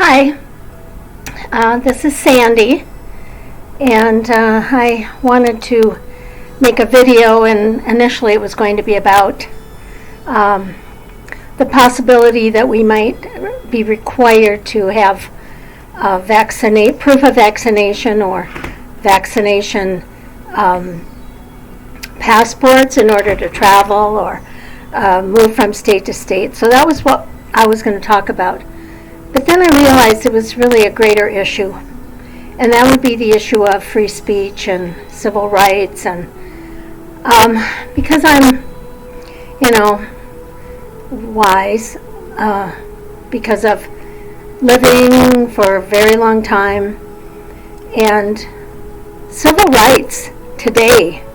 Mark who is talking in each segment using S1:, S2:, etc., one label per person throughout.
S1: Hi, this is Sandy, and I wanted to make a video, and initially it was going to be about um, the possibility that we might be required to have proof of vaccination or vaccination passports in order to travel or move from state to state. So that was what I was going to talk about. But then I realized it was really a greater issue, and that would be the issue of free speech and civil rights. And because I'm, wise, because of living for a very long time, and civil rights today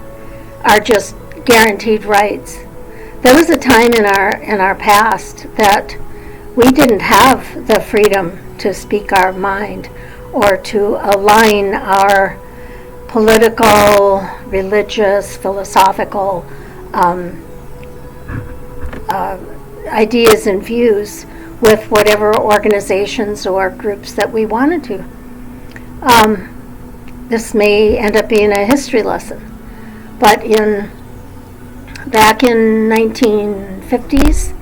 S1: are just guaranteed rights. There was a time in our past that we didn't have the freedom to speak our mind or to align our political, religious, philosophical ideas and views with whatever organizations or groups that we wanted to. This may end up being a history lesson, but back in 1950s,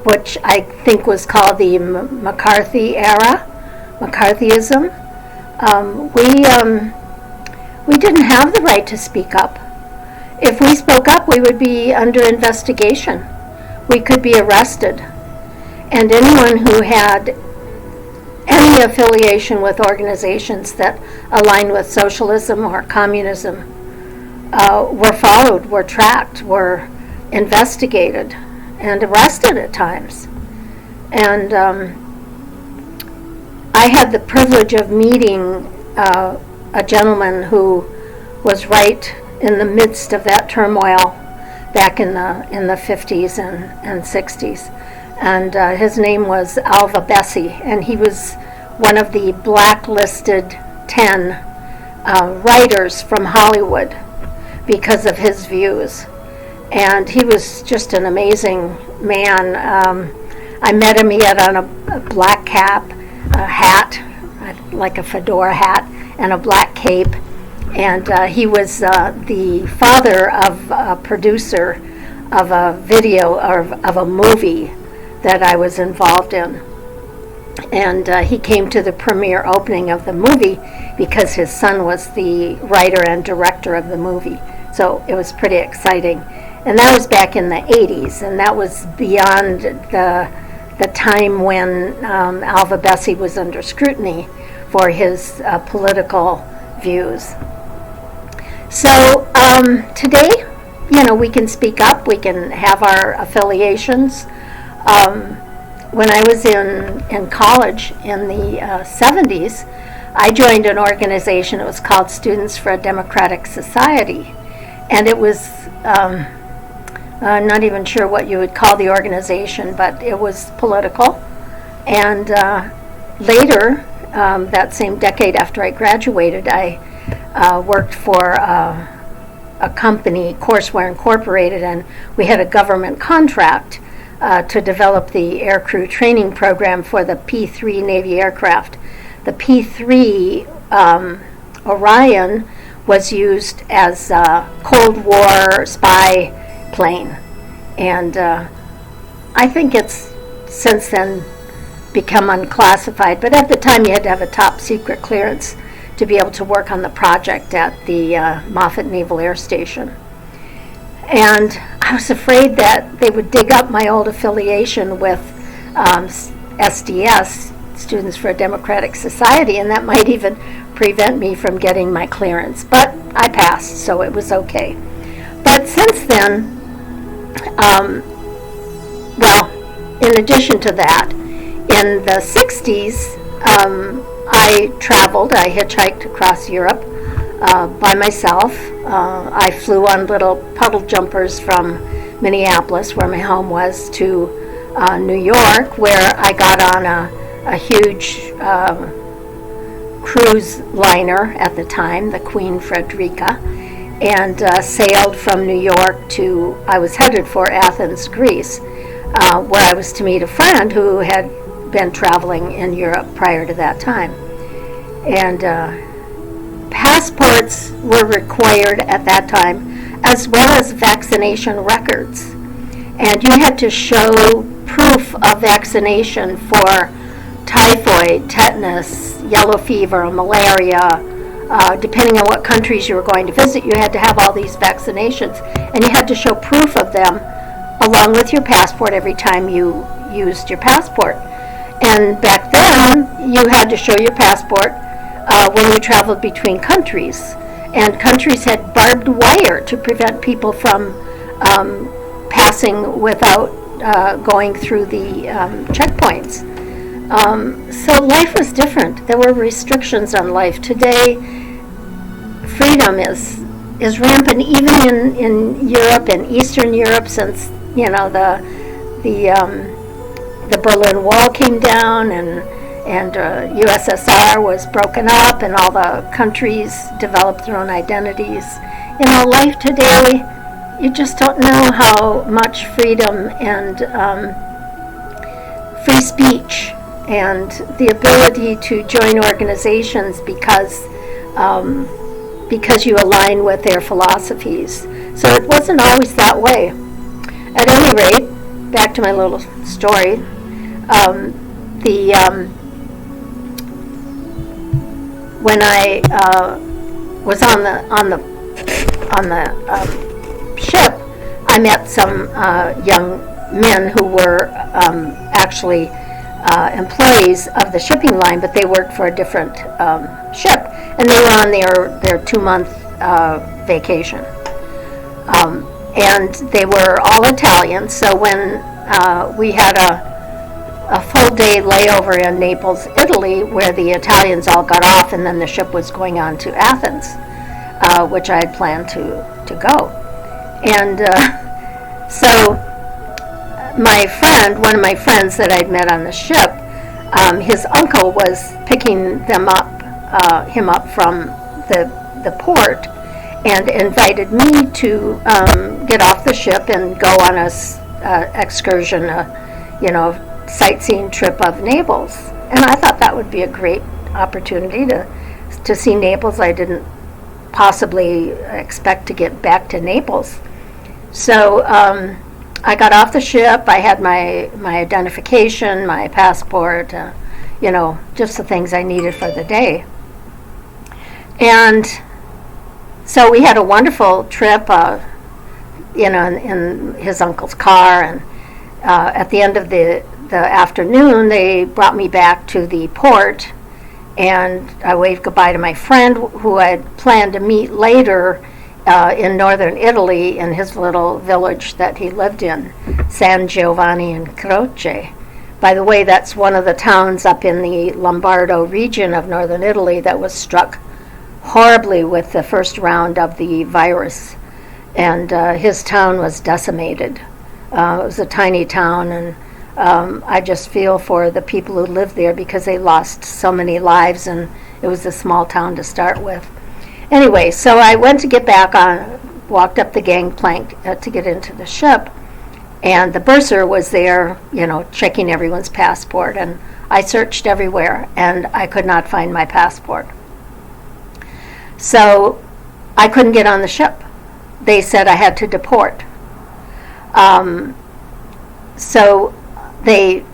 S1: which I think was called the McCarthy era, McCarthyism, we didn't have the right to speak up. If we spoke up, we would be under investigation. We could be arrested. And anyone who had any affiliation with organizations that aligned with socialism or communism were followed, were tracked, were investigated, and arrested at times. And I had the privilege of meeting a gentleman who was right in the midst of that turmoil back in the 50s and 60s. And his name was Alva Bessie, and he was one of the blacklisted 10 writers from Hollywood because of his views. And he was just an amazing man. I met him. He had on a black cap, a hat, like a fedora hat, and a black cape. And he was the father of a producer of a video or of a movie that I was involved in. And he came to the premiere opening of the movie because his son was the writer and director of the movie. So it was pretty exciting. And that was back in the 80s, and that was beyond the time when Alva Bessie was under scrutiny for his political views. So today, we can speak up, we can have our affiliations. When I was in college in the 70s, I joined an organization. It was called Students for a Democratic Society, and it was I'm not even sure what you would call the organization, but it was political. And later, that same decade after I graduated, I worked for a company, Courseware Incorporated, and we had a government contract to develop the aircrew training program for the P-3 Navy aircraft. The P-3 Orion was used as a Cold War spy plane, and I think it's since then become unclassified, but at the time you had to have a top secret clearance to be able to work on the project at the Moffett Naval Air Station. And I was afraid that they would dig up my old affiliation with SDS, Students for a Democratic Society, and that might even prevent me from getting my clearance. But I passed, so it was okay. But since then, in addition to that, in the 60s, I traveled. I hitchhiked across Europe by myself. I flew on little puddle jumpers from Minneapolis, where my home was, to New York, where I got on a huge cruise liner at the time, the Queen Frederica, and sailed from New York I was headed for Athens, Greece, where I was to meet a friend who had been traveling in Europe prior to that time. And passports were required at that time, as well as vaccination records. And you had to show proof of vaccination for typhoid, tetanus, yellow fever, malaria. Depending on what countries you were going to visit, you had to have all these vaccinations, and you had to show proof of them along with your passport every time you used your passport. And back then, you had to show your passport when you traveled between countries. And countries had barbed wire to prevent people from passing without going through the checkpoints. So life was different. There were restrictions on life. Today, freedom is rampant, even in Europe and Eastern Europe, since the Berlin Wall came down and USSR was broken up, and all the countries developed their own identities. Life today, you just don't know how much freedom and free speech and the ability to join organizations because you align with their philosophies. So it wasn't always that way. At any rate, back to my little story. When I was on the ship, I met some young men who were actually employees of the shipping line, but they worked for a different ship, and they were on their 2-month vacation. And they were all Italian, so when we had a full day layover in Naples, Italy, where the Italians all got off, and then the ship was going on to Athens, which I had planned to go. And so my friend, one of my friends that I'd met on the ship, his uncle was picking him up from the port, and invited me to get off the ship and go on a excursion, sightseeing trip of Naples. And I thought that would be a great opportunity to see Naples. I didn't possibly expect to get back to Naples. So I got off the ship. I had my identification, my passport, just the things I needed for the day. And so we had a wonderful trip, in his uncle's car. And at the end of the afternoon, they brought me back to the port, and I waved goodbye to my friend who I had planned to meet later in northern Italy in his little village that he lived in, San Giovanni in Croce. By the way, that's one of the towns up in the Lombardo region of northern Italy that was struck horribly with the first round of the virus, and his town was decimated. It was a tiny town, and I just feel for the people who lived there because they lost so many lives, and it was a small town to start with. Anyway, so I went to get back walked up the gangplank to get into the ship, and the bursar was there, checking everyone's passport, and I searched everywhere, and I could not find my passport. So I couldn't get on the ship. They said I had to deport. So they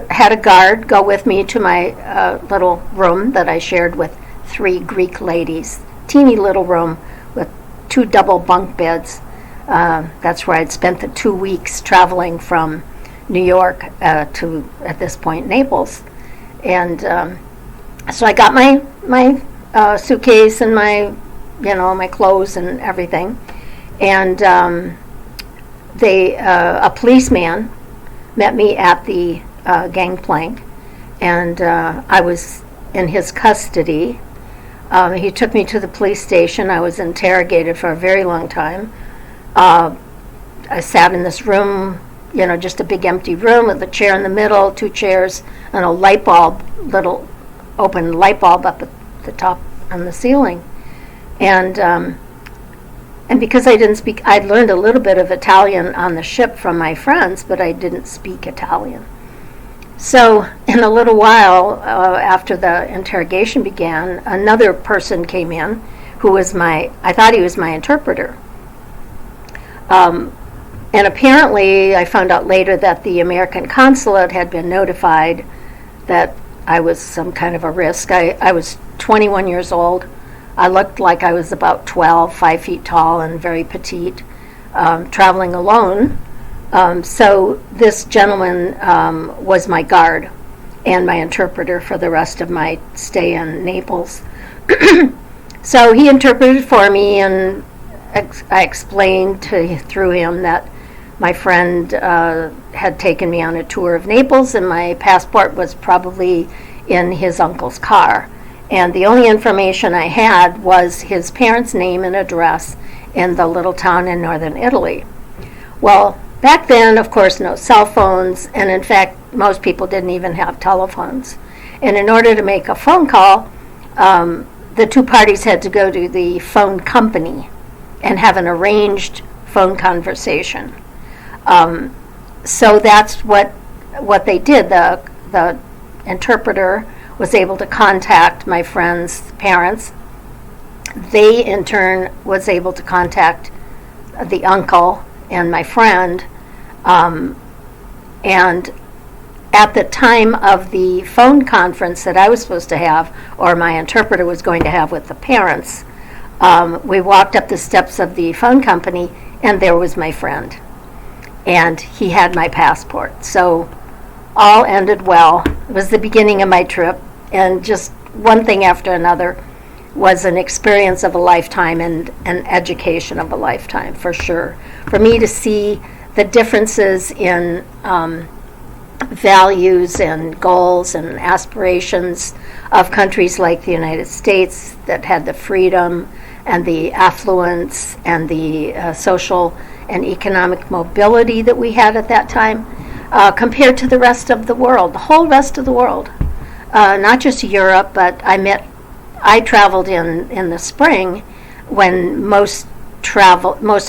S1: had a guard go with me to my little room that I shared with 3 Greek ladies. Teeny little room with 2 double bunk beds. That's where I'd spent the 2 weeks traveling from New York to, at this point, Naples. And so I got my suitcase and my clothes and everything. And a policeman met me at the gangplank, and I was in his custody. He took me to the police station. I was interrogated for a very long time. I sat in this room, just a big empty room with a chair in the middle, 2 chairs, and a light bulb, little open light bulb up at the top on the ceiling. And because I didn't speak, I'd learned a little bit of Italian on the ship from my friends, but I didn't speak Italian. So in a little while after the interrogation began, another person came in who was I thought he was my interpreter. And apparently I found out later that the American consulate had been notified that I was some kind of a risk. I was 21 years old. I looked like I was about 12, 5 feet tall and very petite, traveling alone. So this gentleman was my guard and my interpreter for the rest of my stay in Naples. So he interpreted for me, and I explained through him that my friend had taken me on a tour of Naples, and my passport was probably in his uncle's car. And the only information I had was his parents' name and address in the little town in northern Italy. Well, back then, of course, no cell phones, and in fact, most people didn't even have telephones. And in order to make a phone call, the two parties had to go to the phone company and have an arranged phone conversation. So that's what they did. The interpreter was able to contact my friend's parents. They, in turn, was able to contact the uncle and my friend. And at the time of the phone conference that I was supposed to have, or my interpreter was going to have with the parents, we walked up the steps of the phone company, and there was my friend. And he had my passport. So all ended well. It was the beginning of my trip, and just one thing after another was an experience of a lifetime and an education of a lifetime, for sure. For me to see the differences in values and goals and aspirations of countries like the United States that had the freedom and the affluence and the social and economic mobility that we had at that time, compared to the rest of the world, the whole rest of the world. Not just Europe, but I traveled in the spring when most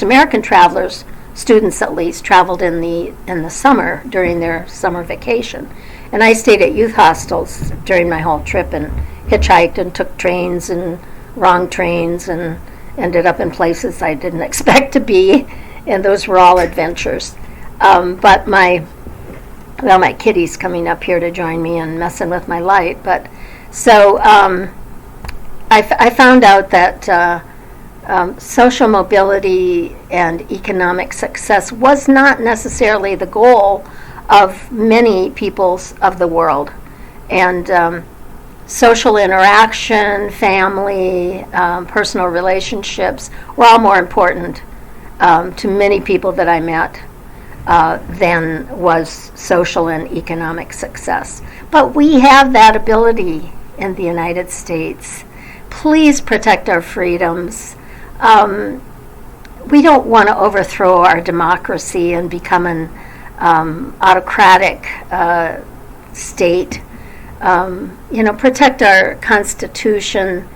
S1: American travelers, students at least, traveled in the summer during their summer vacation. And I stayed at youth hostels during my whole trip and hitchhiked and took trains and wrong trains and ended up in places I didn't expect to be, and those were all adventures. But my kitty's coming up here to join me and messing with my light. But so I found out that social mobility and economic success was not necessarily the goal of many peoples of the world. And social interaction, family, personal relationships were all more important to many people that I met than was social and economic success. But we have that ability in the United States. Please protect our freedoms. We don't want to overthrow our democracy and become an autocratic state. Protect our Constitution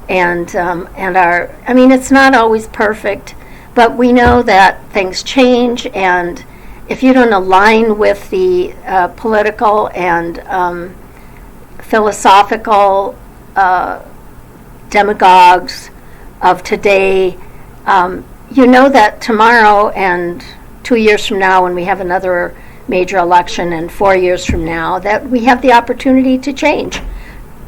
S1: and our. I mean, it's not always perfect, but we know that things change, and if you don't align with the political and philosophical demagogues of today, you know that tomorrow and 2 years from now, when we have another major election, and 4 years from now, that we have the opportunity to change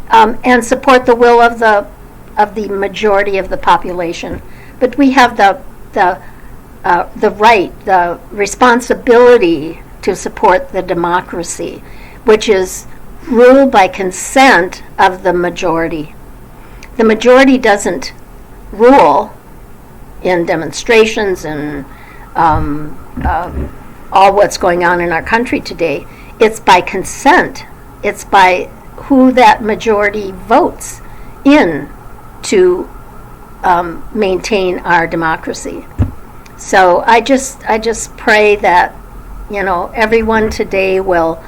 S1: and support the will of the majority of the population. But we have the right, the responsibility to support the democracy, which is ruled by consent of the majority. The majority doesn't rule in demonstrations and all what's going on in our country today. It's by consent. It's by who that majority votes in to maintain our democracy. So I just pray that everyone today will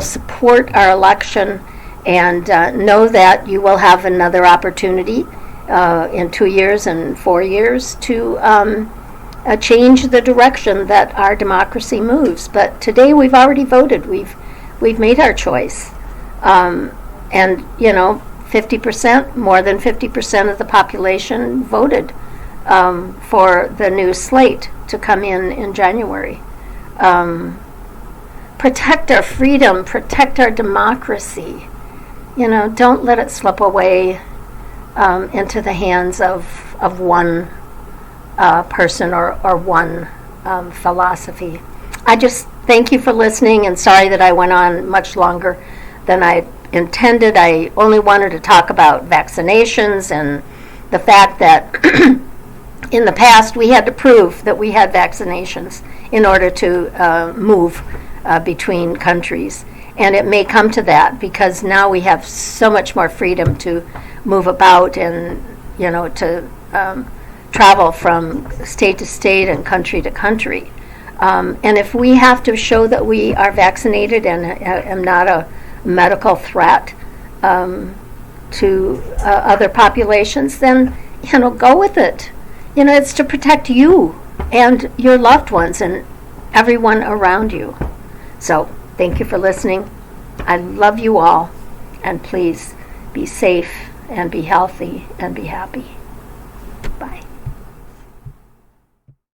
S1: support our election and know that you will have another opportunity in 2 years and 4 years to change the direction that our democracy moves. But today we've already voted. We've we've made our choice. And, 50%, more than 50% of the population voted for the new slate to come in January. Protect our freedom, protect our democracy. Don't let it slip away into the hands of one person or one philosophy. I just thank you for listening, and sorry that I went on much longer than I intended. I only wanted to talk about vaccinations and the fact that in the past we had to prove that we had vaccinations in order to move between countries. And it may come to that because now we have so much more freedom to move about and, to travel from state to state and country to country. And if we have to show that we are vaccinated and am not a medical threat to other populations, then, go with it. It's to protect you and your loved ones and everyone around you. So, thank you for listening. I love you all, and please be safe and be healthy and be happy. Bye.